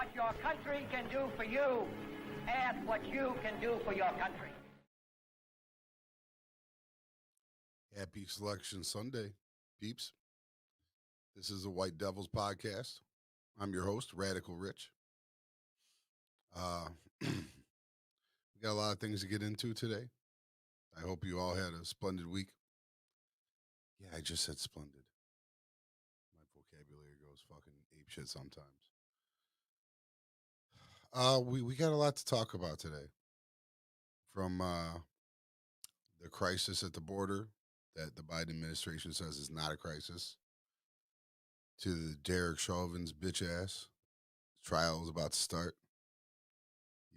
what your country can do for you. Ask what you can do for your country. Happy Selection Sunday, peeps. This is the White Devils podcast. I'm your host, Radical Rich. We got a lot of things to get into today. I hope you all had a splendid week. Yeah, I just said splendid. My vocabulary goes fucking apeshit sometimes. We got a lot to talk about today. From the crisis at the border that the Biden administration says is not a crisis, to the Derek Chauvin's bitch ass trial is about to start.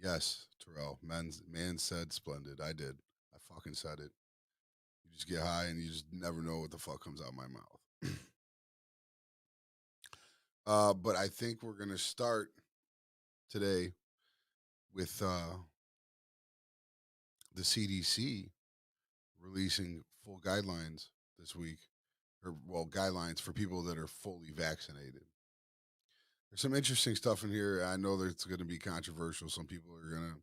Yes, Terrell, man said splendid. I did. I fucking said it. You just get high and you just never know what the fuck comes out of my mouth. But I think we're going to start today with the CDC releasing full guidelines this week, guidelines for people that are fully vaccinated. There's some interesting stuff in here. I know that it's going to be controversial. Some people are going to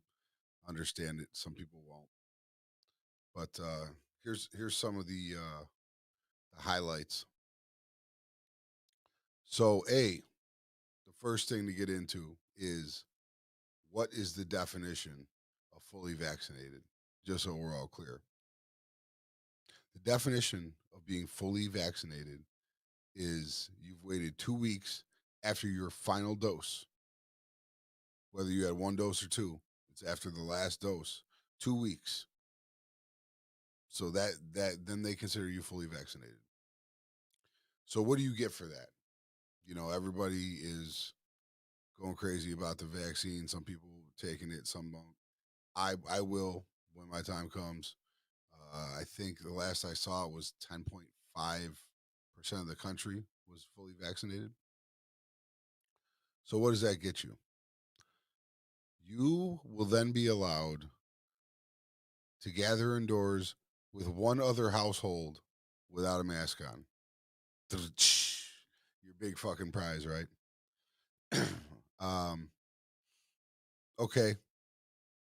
understand it. Some people won't. But here's some of the highlights. So, the first thing to get into is, what is the definition of fully vaccinated? Just so we're all clear. The definition of being fully vaccinated is you've waited 2 weeks after your final dose. Whether you had one dose or two, it's after the last dose, 2 weeks. So that then they consider you fully vaccinated. So what do you get for that? You know, everybody is going crazy about the vaccine. Some people taking it, some don't. I will when my time comes. I think the last I saw it was 10.5% of the country was fully vaccinated. So what does that get you? You will then be allowed to gather indoors with one other household without a mask on. Your big fucking prize, right? Okay.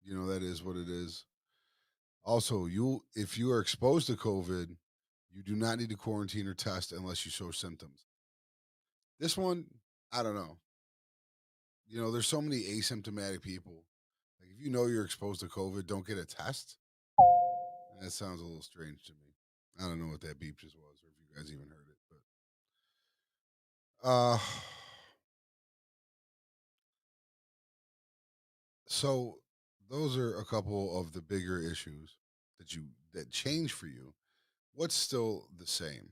You know, that is what it is. Also, if you are exposed to COVID, you do not need to quarantine or test unless you show symptoms. This one, I don't know. You know, there's so many asymptomatic people. Like, if you know you're exposed to COVID, don't get a test. That sounds a little strange to me. I don't know what that beep just was, or if you guys even heard it. But so those are a couple of the bigger issues that change for you. What's still the same?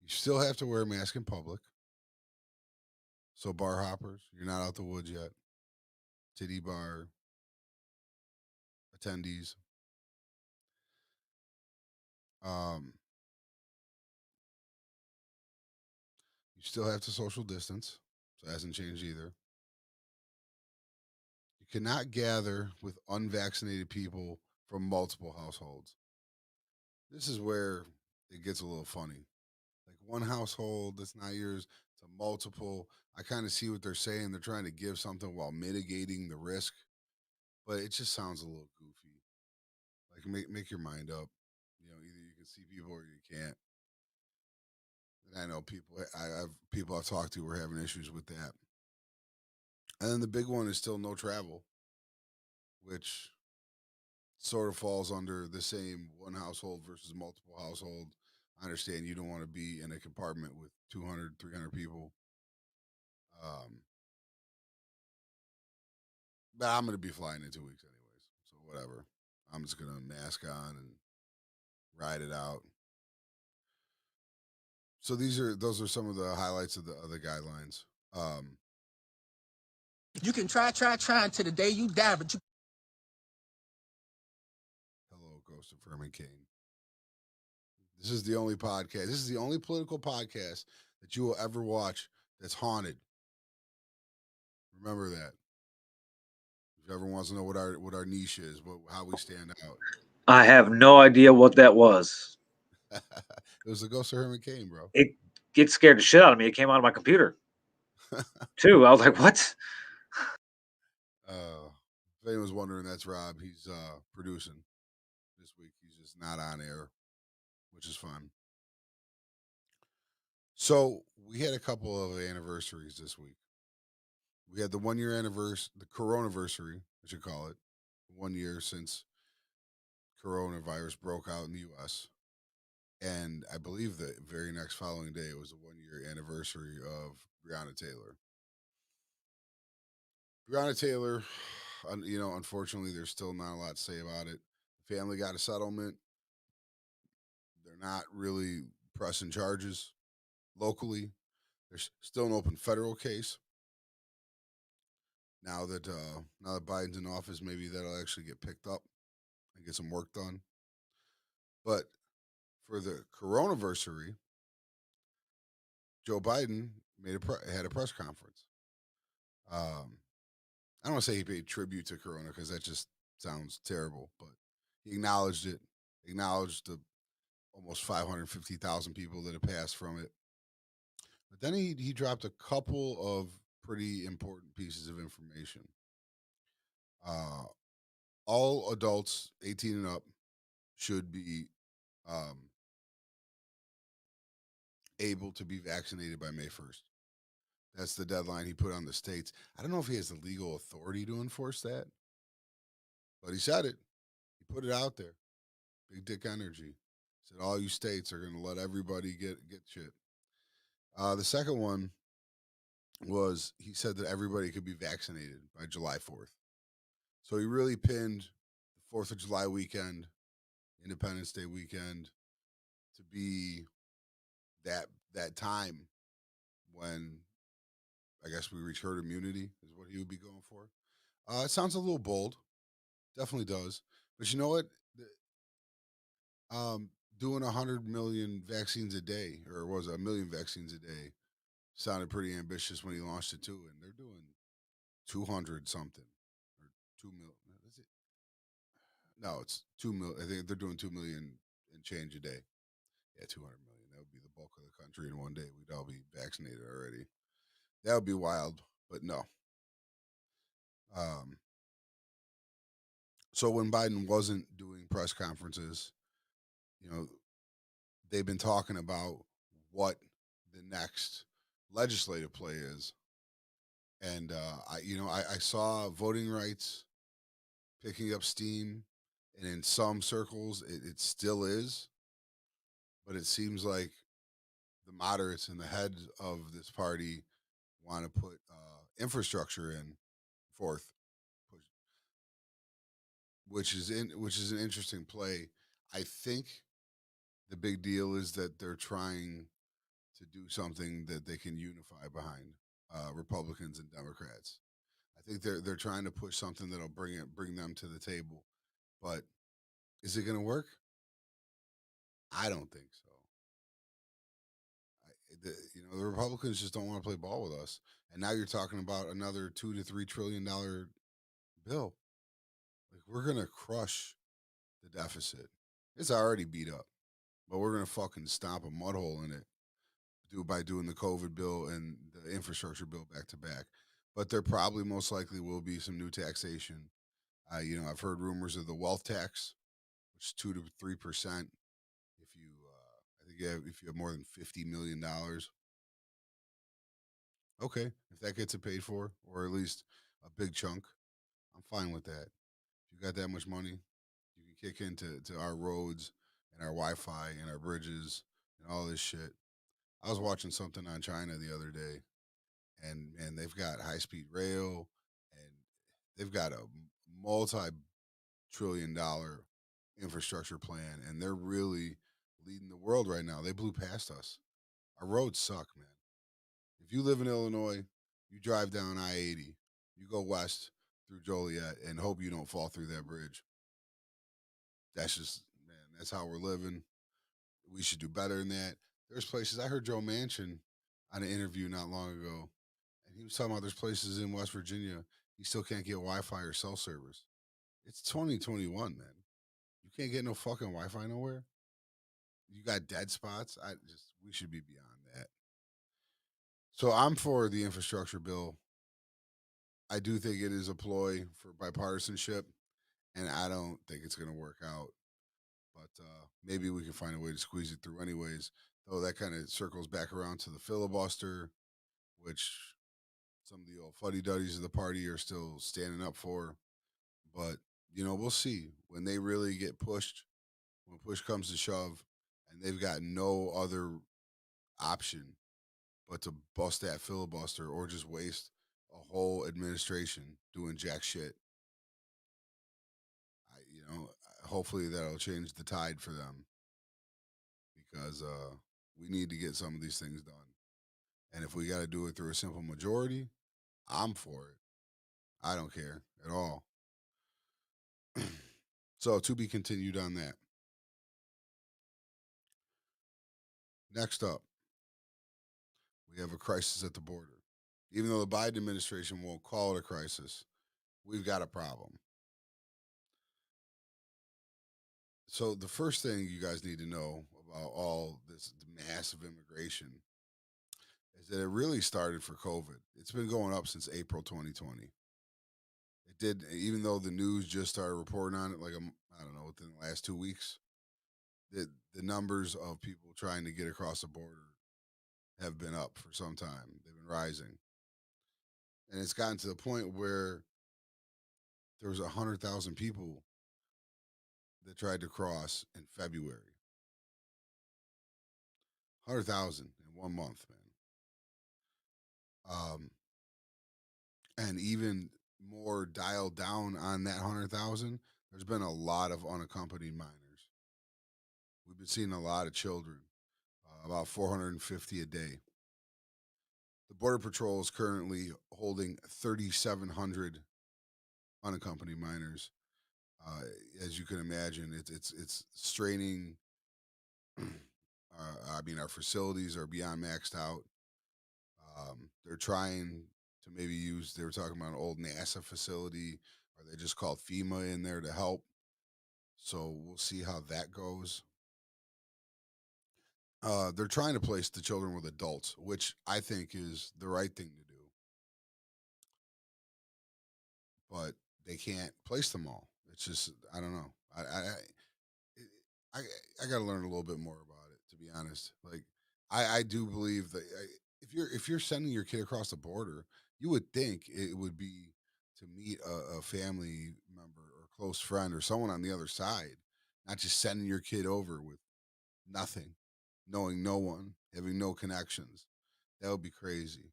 You still have to wear a mask in public. So bar hoppers, you're not out the woods yet. Titty bar attendees. You still have to social distance. So it hasn't changed either. You cannot gather with unvaccinated people from multiple households. This is where it gets a little funny. Like, one household that's not yours, it's a multiple. I kind of see what they're saying. They're trying to give something while mitigating the risk, but it just sounds a little goofy. Like, make your mind up. You know, either you can see people or you can't. And I know people I've talked to were having issues with that. And then the big one is still no travel, which sort of falls under the same one household versus multiple household. I understand you don't want to be in a compartment with 200, 300 people. But I'm going to be flying in 2 weeks anyways. So whatever. I'm just going to mask on and ride it out. So those are some of the highlights of the other guidelines. You can try until the day you die, but you. Hello, Ghost of Herman Cain. This is the only podcast. This is the only political podcast that you will ever watch that's haunted. Remember that. If you ever wants to know what our niche is, how we stand out. I have no idea what that was. It was the Ghost of Herman Cain, bro. It scared the shit out of me. It came out of my computer. too. I was like, what? If anyone's wondering, that's Rob. He's producing this week. He's just not on air, which is fun. So we had a couple of anniversaries this week. We had the 1 year anniversary, the coronaversary, I should call it, 1 year since coronavirus broke out in the U.S. And I believe the very next following day, it was the 1 year anniversary of Breonna Taylor. Breonna Taylor, unfortunately, there's still not a lot to say about it. The family got a settlement. They're not really pressing charges locally. There's still an open federal case. Now that Biden's in office, maybe that'll actually get picked up and get some work done. But for the coronaversary, Joe Biden had a press conference. I don't want to say he paid tribute to Corona because that just sounds terrible, but he acknowledged it, acknowledged the almost 550,000 people that have passed from it. But then he dropped a couple of pretty important pieces of information. All adults 18 and up should be able to be vaccinated by May 1st. That's the deadline he put on the states. I don't know if he has the legal authority to enforce that, but he said it. He put it out there. Big dick energy. Said all you states are going to let everybody get shit. The second one was he said that everybody could be vaccinated by July 4th. So he really pinned the 4th of July weekend, Independence Day weekend, to be that time when I guess we reach herd immunity is what he would be going for. It sounds a little bold, definitely does. But you know what? Doing 100 million vaccines a day, or was it 1 million vaccines a day, sounded pretty ambitious when he launched it too. And they're doing 200 something or 2 million. Is it? No, it's 2 million. I think they're doing 2 million and change a day. Yeah, 200 million. That would be the bulk of the country in one day. We'd all be vaccinated already. That would be wild, but no. Um, so when Biden wasn't doing press conferences, you know, they've been talking about what the next legislative play is. And I saw voting rights picking up steam, and in some circles it still is, but it seems like the moderates and the head of this party want to put infrastructure in fourth, which is an interesting play. I think the big deal is that they're trying to do something that they can unify behind, Republicans and Democrats. I think they're trying to push something that'll bring them to the table. But is it going to work? I don't think so. The Republicans just don't want to play ball with us. And now you're talking about another $2 to $3 trillion bill. Like, we're gonna crush the deficit. It's already beat up, but we're gonna fucking stomp a mud hole in it by doing the COVID bill and the infrastructure bill back to back. But there probably most likely will be some new taxation. I've heard rumors of the wealth tax, which is 2 to 3%. If you have more than $50 million. Okay, if that gets it paid for, or at least a big chunk, I'm fine with that. If you got that much money, you can kick into our roads and our Wi-Fi and our bridges and all this shit. I was watching something on China the other day, and they've got high-speed rail, and they've got a multi-trillion-dollar infrastructure plan, and they're really leading the world right now. They blew past us. Our roads suck, man. If you live in Illinois, you drive down I-80, you go west through Joliet and hope you don't fall through that bridge. That's just, man, that's how we're living. We should do better than that. There's places, I heard Joe Manchin on an interview not long ago, and he was talking about there's places in West Virginia you still can't get Wi-Fi or cell service. It's 2021, man. You can't get no fucking Wi-Fi nowhere. You got dead spots. We should be beyond that. So I'm for the infrastructure bill. I do think it is a ploy for bipartisanship, and I don't think it's going to work out. But maybe we can find a way to squeeze it through, anyways. Though that kind of circles back around to the filibuster, which some of the old fuddy duddies of the party are still standing up for. But we'll see when they really get pushed. When push comes to shove, and they've got no other option but to bust that filibuster or just waste a whole administration doing jack shit. Hopefully that'll change the tide for them because we need to get some of these things done. And if we got to do it through a simple majority, I'm for it. I don't care at all. So to be continued on that. Next up, we have a crisis at the border. Even though the Biden administration won't call it a crisis, we've got a problem. So the first thing you guys need to know about all this massive immigration is that it really started for COVID. It's been going up since April 2020. It did, even though the news just started reporting on it, like I don't know, within the last 2 weeks. The numbers of people trying to get across the border have been up for some time. They've been rising, and it's gotten to the point where there was 100,000 people that tried to cross in February. 100,000 in 1 month, man. And even more dialed down on that 100,000, there's been a lot of unaccompanied minors. We've been seeing a lot of children, about 450 a day. The Border Patrol is currently holding 3,700 unaccompanied minors. As you can imagine, it's straining. Our facilities are beyond maxed out. They're trying to maybe use. They were talking about an old NASA facility, or they just called FEMA in there to help. So we'll see how that goes. They're trying to place the children with adults, which I think is the right thing to do. But they can't place them all. It's just I don't know. I I got to learn a little bit more about it, to be honest. Like I do believe that if you're sending your kid across the border, you would think it would be to meet a family member or close friend or someone on the other side, not just sending your kid over with nothing, knowing no one, having no connections. That would be crazy.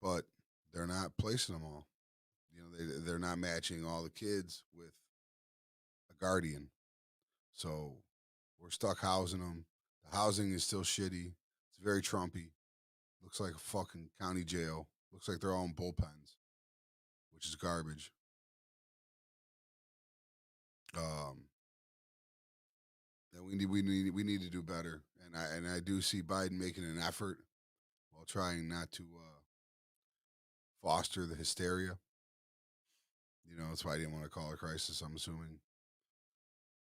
But they're not placing them all. They're not matching all the kids with a guardian. So we're stuck housing them. The housing is still shitty. It's very Trumpy. Looks like a fucking county jail. Looks like they're all in bullpens, which is garbage. Um, and we need to do better. And I do see Biden making an effort while trying not to foster the hysteria. That's why I didn't want to call it a crisis. I'm assuming,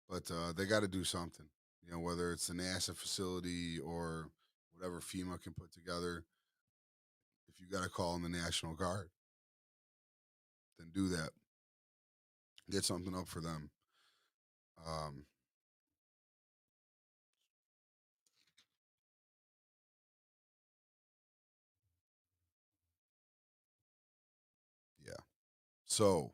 but they got to do something. Whether it's the NASA facility or whatever FEMA can put together. If you got to call in the National Guard, then do that. Get something up for them. Um, yeah. So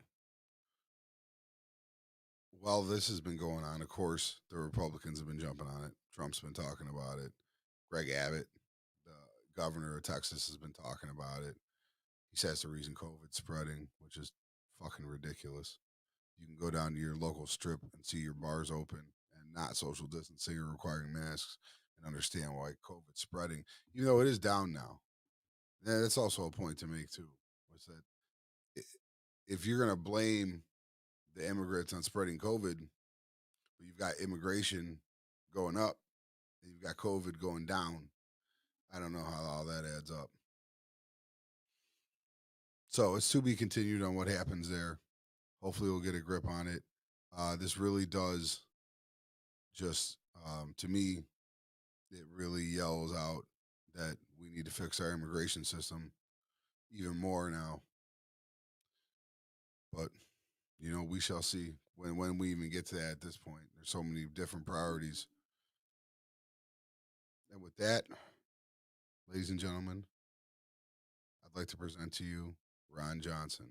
while this has been going on, of course, the Republicans have been jumping on it. Trump's been talking about it. Greg Abbott, the governor of Texas, has been talking about it. He says the reason COVID's spreading, which is fucking ridiculous. You can go down to your local strip and see your bars open and not social distancing or requiring masks and understand why COVID's spreading, even though it is down now. Yeah, that's also a point to make too. Was that if you're going to blame the immigrants on spreading COVID, but you've got immigration going up and you've got COVID going down, I don't know how all that adds up. So it's to be continued on what happens there. Hopefully, we'll get a grip on it. This really does just, to me, it really yells out that we need to fix our immigration system even more now. But we shall see when we even get to that at this point. There's so many different priorities. And with that, ladies and gentlemen, I'd like to present to you Ron Johnson.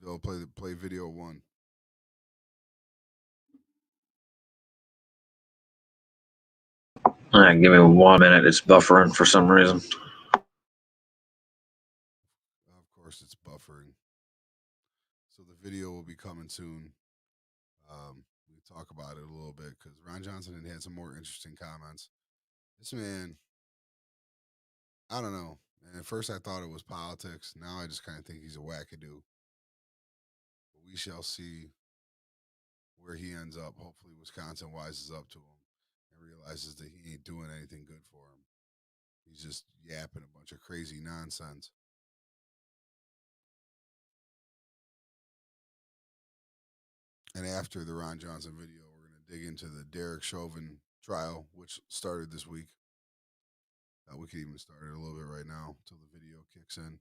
Vill, play video one. All right, give me 1 minute. It's buffering for some reason. Of course, it's buffering. So the video will be coming soon. We talk about it a little bit because Ron Johnson had some more interesting comments. This man, I don't know. And at first I thought it was politics. Now I just kind of think he's a wackadoo. But we shall see where he ends up. Hopefully Wisconsin wises up to him and realizes that he ain't doing anything good for him. He's just yapping a bunch of crazy nonsense. And after the Ron Johnson video, we're going to dig into the Derek Chauvin trial, which started this week. We could even start it a little bit right now until the video kicks in.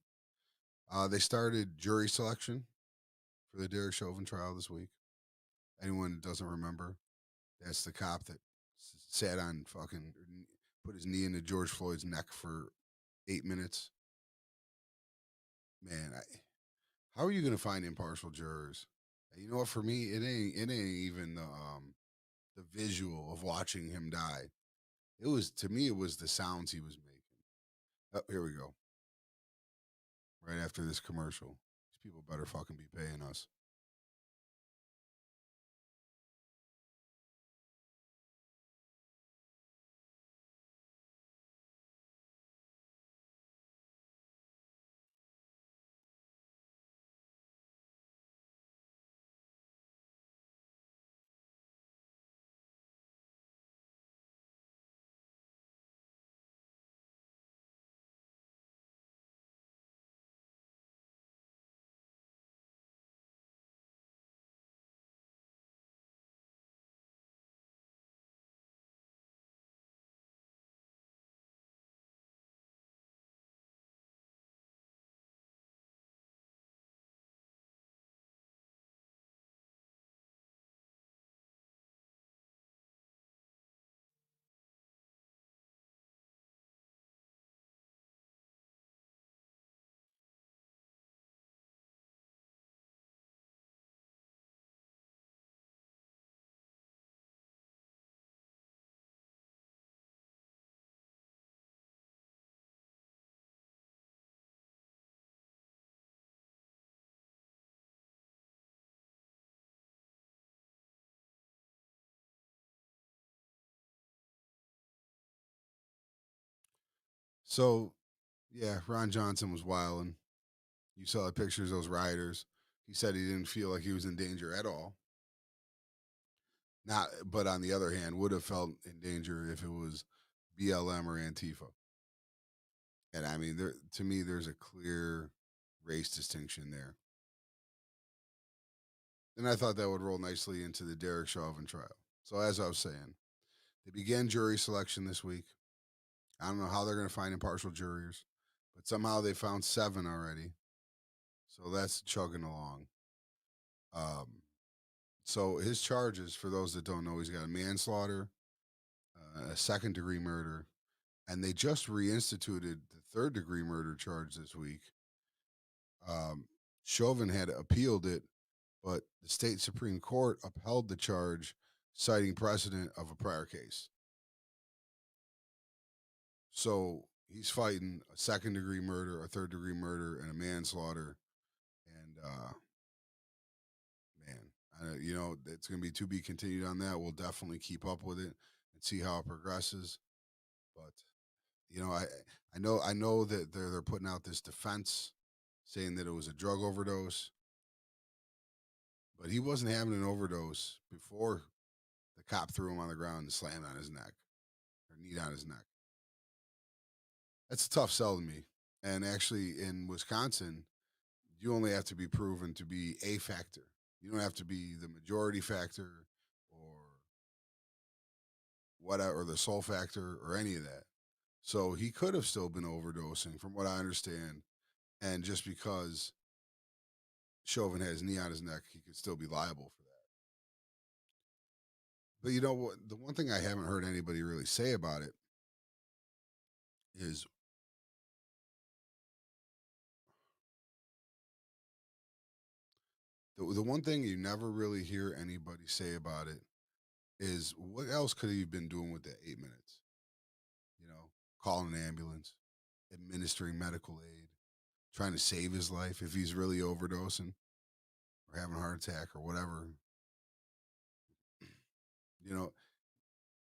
They started jury selection for the Derek Chauvin trial this week. Anyone that doesn't remember, that's the cop that sat on put his knee into George Floyd's neck for 8 minutes. Man, how are you going to find impartial jurors? You know what? For me, it ain't even the visual of watching him die. It was, to me, it was the sounds he was making. Oh, here we go. Right after this commercial, these people better fucking be paying us. So, yeah, Ron Johnson was wilding. You saw the pictures of those rioters. He said he didn't feel like he was in danger at all. Not, but on the other hand, would have felt in danger if it was BLM or Antifa. And I mean, to me, there's a clear race distinction there. And I thought that would roll nicely into the Derek Chauvin trial. So, as I was saying, they began jury selection this week. I don't know how they're going to find impartial jurors, but somehow they found 7 already. So that's chugging along. So his charges, for those that don't know, he's got a manslaughter, a second-degree murder, and they just reinstituted the third-degree murder charge this week. Chauvin had appealed it, but the state Supreme Court upheld the charge, citing precedent of a prior case. So he's fighting a second-degree murder, a third-degree murder, and a manslaughter. And man, it's going to be to be continued on that. We'll definitely keep up with it and see how it progresses. But I know that they're putting out this defense saying that it was a drug overdose, but he wasn't having an overdose before the cop threw him on the ground and slammed on his neck or kneed on his neck. That's a tough sell to me. And actually, in Wisconsin, you only have to be proven to be a factor. You don't have to be the majority factor or whatever, or the soul factor, or any of that. So he could have still been overdosing, from what I understand. And just because Chauvin had his knee on his neck, he could still be liable for that. But you know what? The one thing I haven't heard anybody really say about it is the one thing you never really hear anybody say about it is what else could he have been doing with that 8 minutes? You know, calling an ambulance, administering medical aid, trying to save his life if he's really overdosing or having a heart attack or whatever. You know,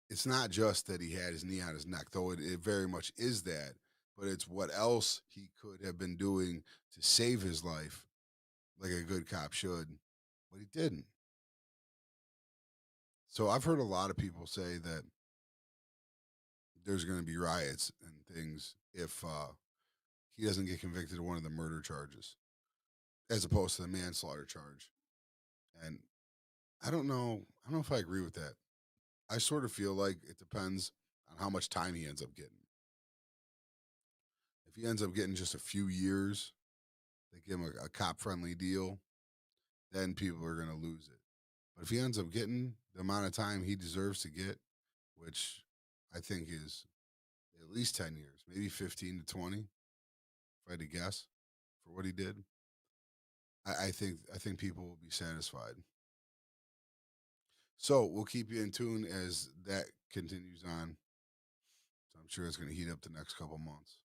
it's not just that he had his knee on his neck, though it very much is that, but it's what else he could have been doing to save his life like a good cop should, but he didn't. So I've heard a lot of people say that there's going to be riots and things if he doesn't get convicted of one of the murder charges, as opposed to the manslaughter charge. And I don't know. I don't know if I agree with that. I sort of feel like it depends on how much time he ends up getting. If he ends up getting just a few years, they give him a cop friendly deal, then people are going to lose it. But if he ends up getting the amount of time he deserves to get, which I think is at least 10 years, maybe 15 to 20, if I had to guess, for what he did, I think people will be satisfied. So we'll keep you in tune as that continues on. So I'm sure it's going to heat up the next couple months.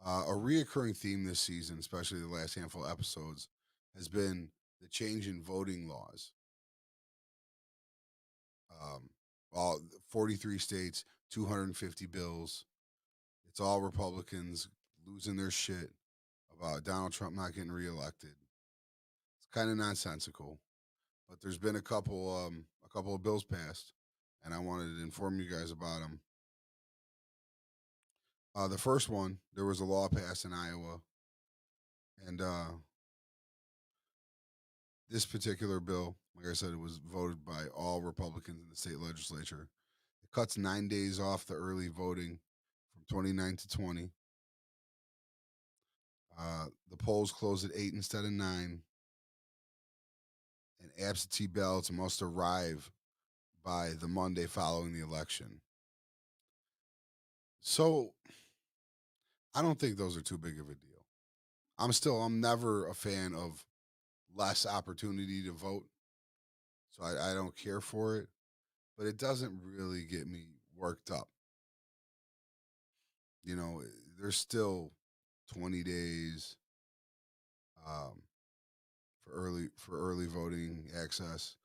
A reoccurring theme this season, especially the last handful of episodes, has been the change in voting laws. All 43 states, 250 bills. It's all Republicans losing their shit about Donald Trump not getting reelected. It's kind of nonsensical, but there's been a couple of bills passed, and I wanted to inform you guys about them. The first one, there was a law passed in Iowa, and this particular bill, like I said, it was voted by all Republicans in the state legislature. It cuts 9 days off the early voting from 29 to 20. The polls close at 8 instead of 9, and absentee ballots must arrive by the Monday following the election. So I don't think those are too big of a deal. I'm never a fan of less opportunity to vote. So I don't care for it, but it doesn't really get me worked up. You know, there's still 20 days um, for early voting access.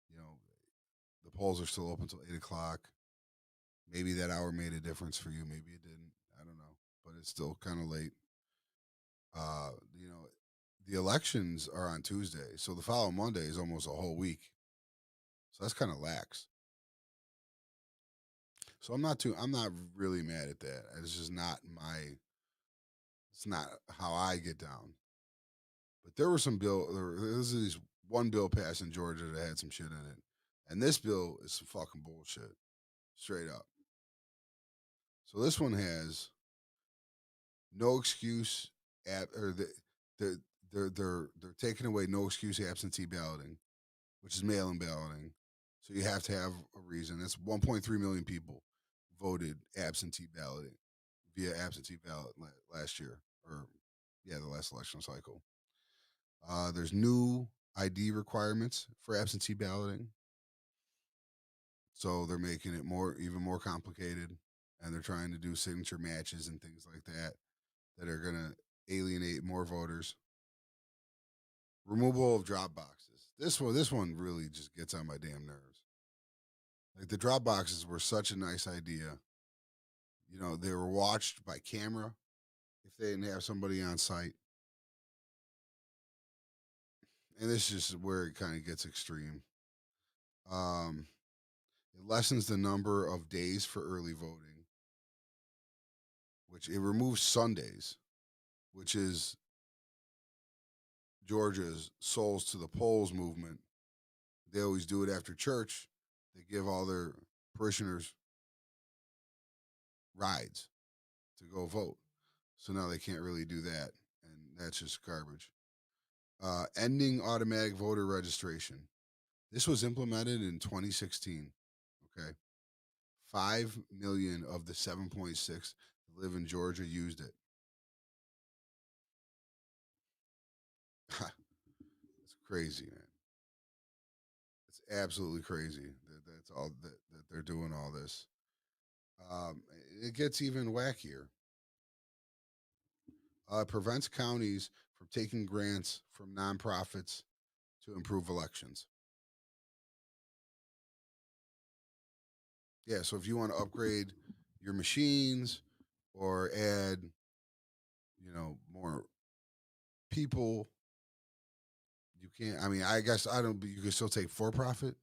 You know, the polls are still open till 8 o'clock. Maybe that hour made a difference for you. Maybe it didn't. I don't know, but it's still kind of late. You know, the elections are on Tuesday, so the following Monday is almost a whole week. So that's kind of lax. So I'm not really mad at that. It's just not it's not how I get down. But there were some there's this one bill passed in Georgia that had some shit in it. And this bill is some fucking bullshit. Straight up. So this one has no excuse or the they're taking away no excuse absentee balloting, which is mail-in balloting. So you have to have a reason. That's 1.3 million people voted absentee balloting via absentee ballot last year, or yeah, the last election cycle. There's new ID requirements for absentee balloting, so they're making it even more complicated, and they're trying to do signature matches and things like that are gonna alienate more voters. Removal of drop boxes. This one really just gets on my damn nerves. Like the drop boxes were such a nice idea. You know, they were watched by camera if they didn't have somebody on site. And this is just where it kind of gets extreme. Um, it lessens the number of days for early voting, which it removes Sundays, which is Georgia's Souls to the Polls movement. They always do it after church. They give all their parishioners rides to go vote. So now they can't really do that, and that's just garbage. Ending automatic voter registration. This was implemented in 2016. Okay, 5 million of the 7.6 that live in Georgia used it. It's crazy, man. It's absolutely crazy that's all that they're doing all this. Um, it gets even wackier. Prevents counties from taking grants from nonprofits to improve elections. Yeah, so if you want to upgrade your machines or add, more people, you can't. I mean, I guess I don't. But you can still take for profit.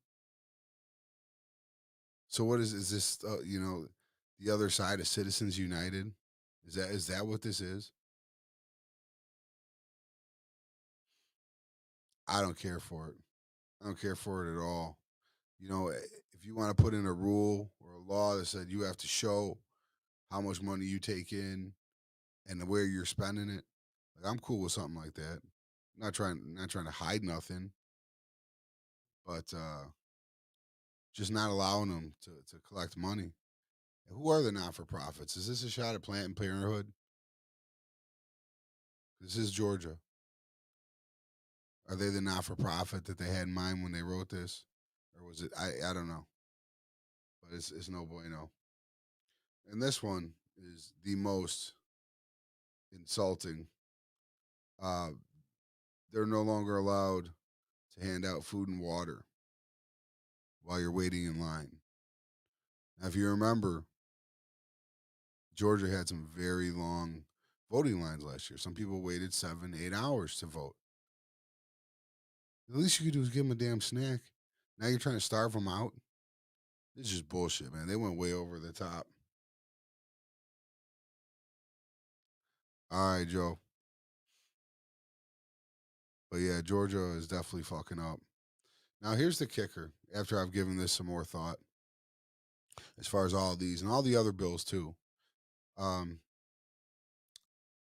So what is this? The other side of Citizens United. Is that what this is? I don't care for it. I don't care for it at all. If you want to put in a rule or a law that said you have to show how much money you take in and where you're spending it, like I'm cool with something like that. Not trying to hide nothing, but just not allowing them to collect money. And who are the not for profits? Is this a shot at Planned Parenthood? This is Georgia. Are they the not for profit that they had in mind when they wrote this, or was it? I don't know, but it's no bueno. And this one is the most insulting. Uh, they're no longer allowed to hand out food and water while you're waiting in line. Now, if you remember, Georgia had some very long voting lines last year. Some people waited 7, 8 hours to vote. The least you could do is give them a damn snack. Now you're trying to starve them out. This is just bullshit, man. They went way over the top. All right, Joe. But yeah, Georgia is definitely fucking up. Now here's the kicker. After I've given this some more thought, as far as all these and all the other bills too. Um,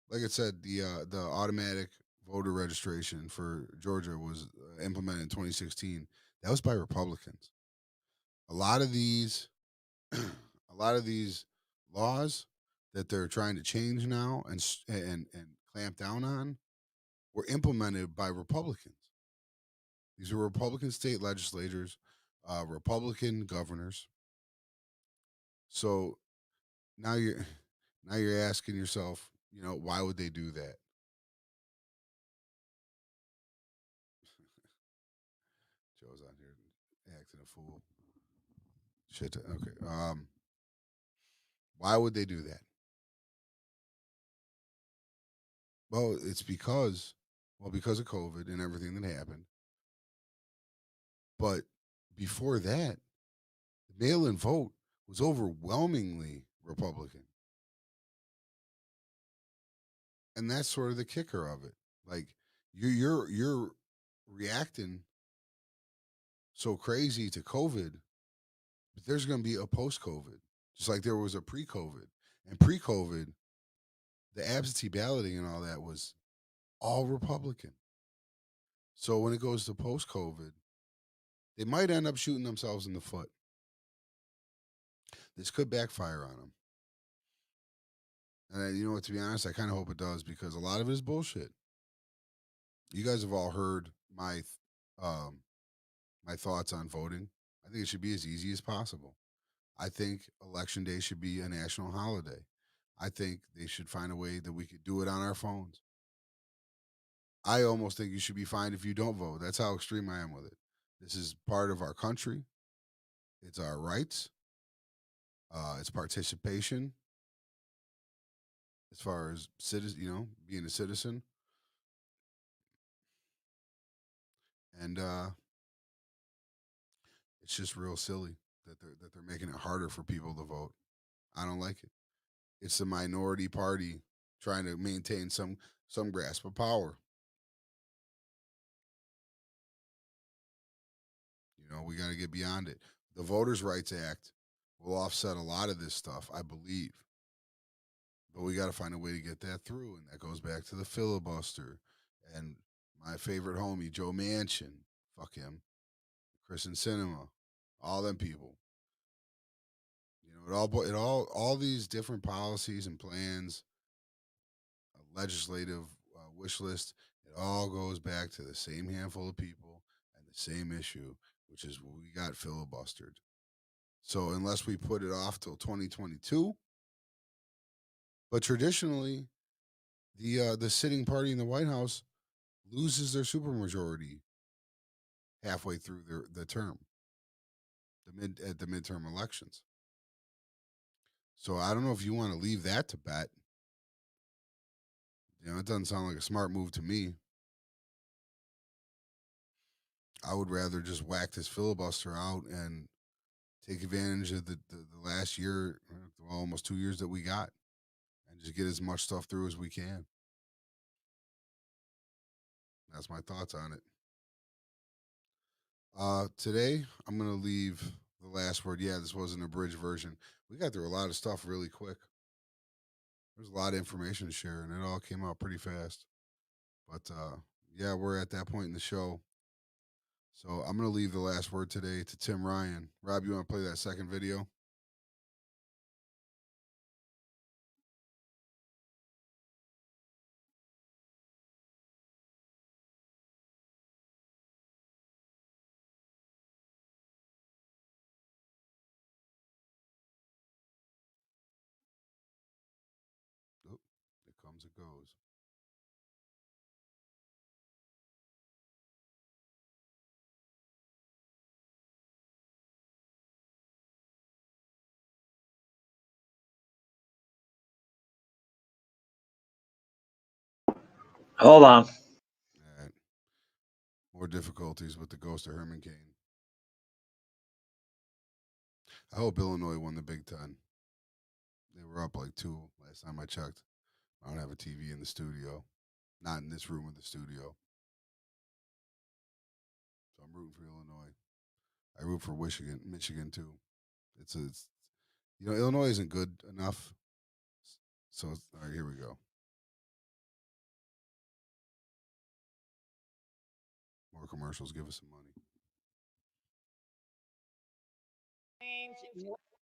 like I said, the automatic voter registration for Georgia was implemented in 2016. That was by Republicans. A lot of these, a lot of these laws that they're trying to change now and clamp down on were implemented by Republicans. These are Republican state legislators, Republican governors. So now you're now you're asking yourself, why would they do that? Joe's out here acting a fool. Shit. Okay. Why would they do that? Well, because of COVID and everything that happened. But before that, the mail-in vote was overwhelmingly Republican, and that's sort of the kicker of it. Like you're reacting so crazy to COVID, but there's going to be a post-COVID, just like there was a pre-COVID. And pre-COVID, the absentee balloting and all that was all Republican. So when it goes to post-COVID, they might end up shooting themselves in the foot. This could backfire on them. And you know what? To be honest, I kind of hope it does because a lot of it is bullshit. You guys have all heard um, my thoughts on voting. I think it should be as easy as possible. I think election day should be a national holiday. I think they should find a way that we could do it on our phones. I almost think you should be fined if you don't vote. That's how extreme I am with it. This is part of our country. It's our rights. It's participation as far as citizen, being a citizen. And it's just real silly that they're making it harder for people to vote. I don't like it. It's the minority party trying to maintain some grasp of power. We got to get beyond it. The Voters' Rights Act will offset a lot of this stuff, I believe. But we got to find a way to get that through. And that goes back to the filibuster. And my favorite homie, Joe Manchin, fuck him, Chris and Cinema, all them people. You know, all these different policies and plans, a legislative wish list, it all goes back to the same handful of people and the same issue, which is we got filibustered. So unless we put it off till 2022, but traditionally, the sitting party in the White House loses their supermajority halfway through the term, at the midterm elections. So I don't know if you want to leave that to bet. You know, it doesn't sound like a smart move to me. I would rather just whack this filibuster out and take advantage of the last year, well, almost 2 years that we got, and just get as much stuff through as we can. That's my thoughts on it. Today, I'm going to leave the last word. Yeah, this was an abridged version. We got through a lot of stuff really quick. There's a lot of information to share, and it all came out pretty fast. But yeah, we're at that point in the show. So I'm going to leave the last word today to Tim Ryan. Rob, you want to play that second video? Oh, it comes, it goes. Hold on. All right. More difficulties with the ghost of Herman Cain. I hope Illinois won the Big Ten. They were up like 2 last time I checked. I don't have a TV in the studio. Not in this room of the studio. So I'm rooting for Illinois. I root for Michigan too. It's Illinois isn't good enough. So all right, here we go. More commercials. Give us some money.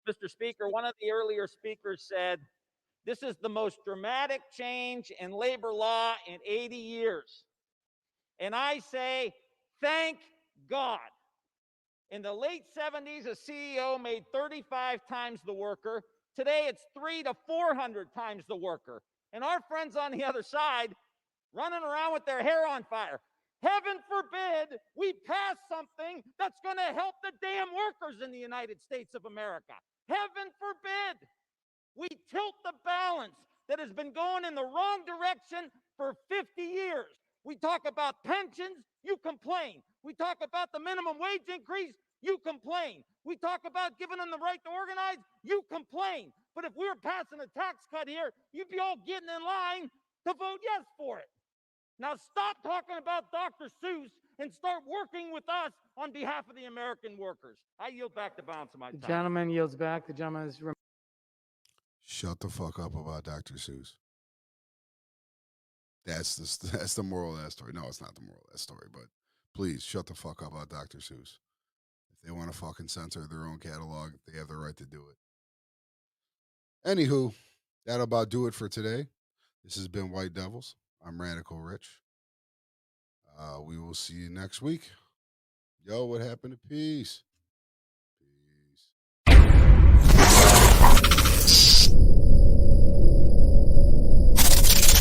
Mr. Speaker, one of the earlier speakers said, this is the most dramatic change in labor law in 80 years. And I say, thank God. In the late 70s, a CEO made 35 times the worker. Today, it's 300 to 400 times the worker. And our friends on the other side running around with their hair on fire. Heaven forbid we pass something that's going to help the damn workers in the United States of America. Heaven forbid we tilt the balance that has been going in the wrong direction for 50 years. We talk about pensions, you complain. We talk about the minimum wage increase, you complain. We talk about giving them the right to organize, you complain. But if we were passing a tax cut here, you'd be all getting in line to vote yes for it. Now stop talking about Dr. Seuss and start working with us on behalf of the American workers. I yield back the balance of my time. The gentleman yields back. The gentleman is. Shut the fuck up about Dr. Seuss. That's the moral of that story. No, it's not the moral of that story, but please shut the fuck up about Dr. Seuss. If they want to fucking censor their own catalog, they have the right to do it. Anywho, that'll about do it for today. This has been White Devils. I'm Radical Rich. We will see you next week. Yo, what happened to peace?